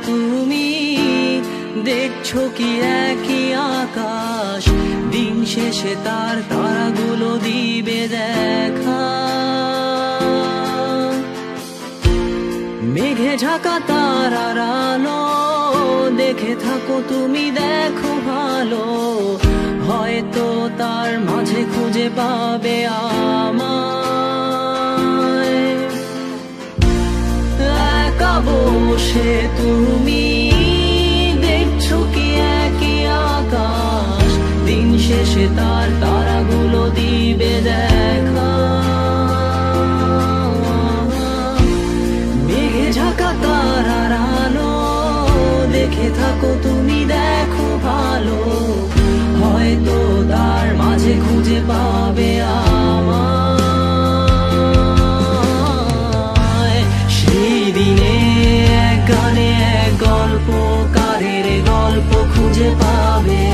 তুমি দেখছো কি একই আকাশ, দিন শেষে তার তারাগুলো দিবে দেখা। মেঘে ঢাকা তারার আলো দেখে থাকো তুমি, দেখো ভালো, হয়তো তার মাঝে খুঁজে পাবে আমায়। একা বসে তুমি দেখছো কি একই আকাশ, দিন শেষে তার তারাগুলো দিবে দেখা। মেঘে ঢাকা তারার আলো দেখে থাকো তুমি, দেখো ভালো, হয়তো তার মাঝে খুঁজে পাবে আমায়। সেই দিনে এক গানে এক গল্পকারের গল্প খুঁজে পাবে,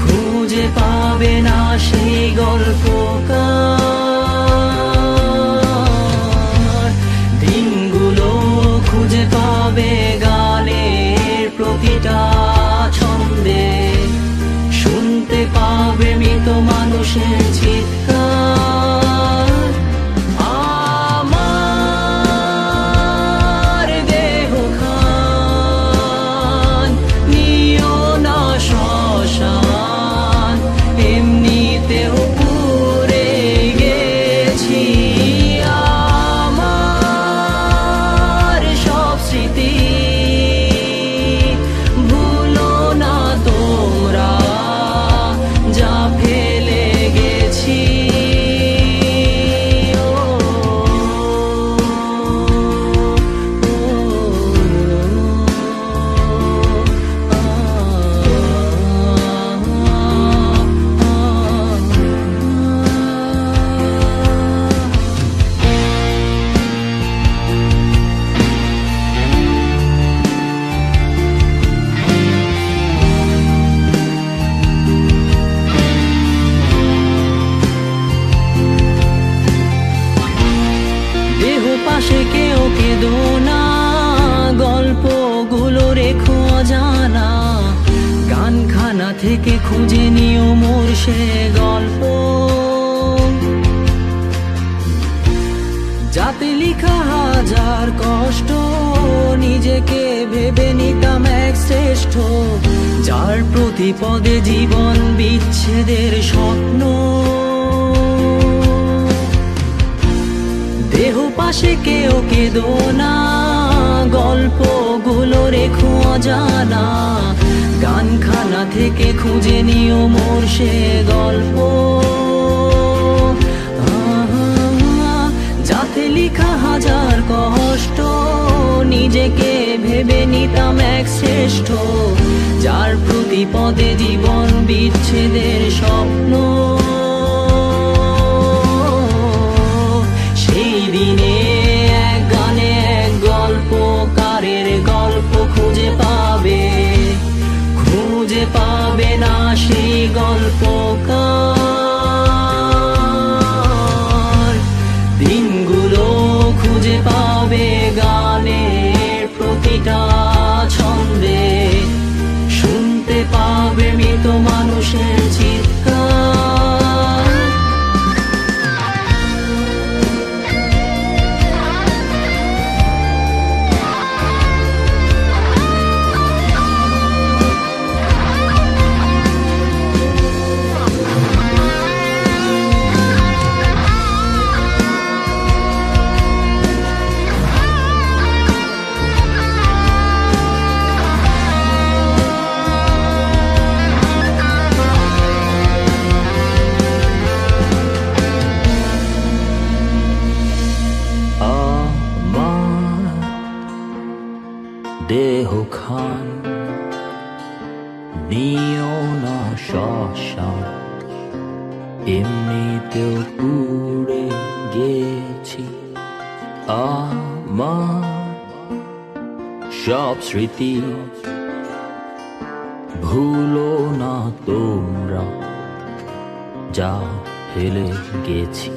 খুঁজে পাবে না সেই গল্পকার। দিনগুলো খুঁজে পাবে গানের প্রতিটা ছন্দে, শুনতে পাবে মৃত মানুষের চিৎকার। আমার দেহ খান নিও না শ্মশান, এমনিতেও পুড়ে গেছি। আমার সব স্মৃতি ভুলো না তোমরা, যা ফেলে গেছি। দেহ পাশে কেউ কেঁদো না, গল্পগুলো রেখো অজানা, গানখানা থেকে খুঁজে নিও মোর সে গল্প। যাতে লিখা হাজার কষ্ট, নিজেকে ভেবে নিতাম এক শ্রেষ্ঠ, যার প্রতি পদে জীবন বিচ্ছেদের স্বপ্ন। দেহ পাশে কেউ কেঁদো না, গল্পগুলো রেখো অজানা, গানখানা থেকে খুঁজে নিও মোর সে গল্প। যাতে লিখা হাজার কষ্ট, নিজেকে ভেবে নিতাম এক শ্রেষ্ঠ, যার প্রতি পদে জীবন বিচ্ছেদের স্বপ্ন। সেই দিনে এক গানে এক গল্পকারের গল্প খুঁজে পাবে, খুঁজে পাবে না সেই গল্পকার। দিনগুলো খুঁজে পাবে গানের প্রতিটা ছন্দে, শুনতে পাবে মৃত মানুষের চিৎকার। দেহ খান নিও না শ্মশান, এমনিতেও পুড়ে গেছি। আমার সব স্মৃতি ভুলো না তোমরা, যা ফেলে গেছি।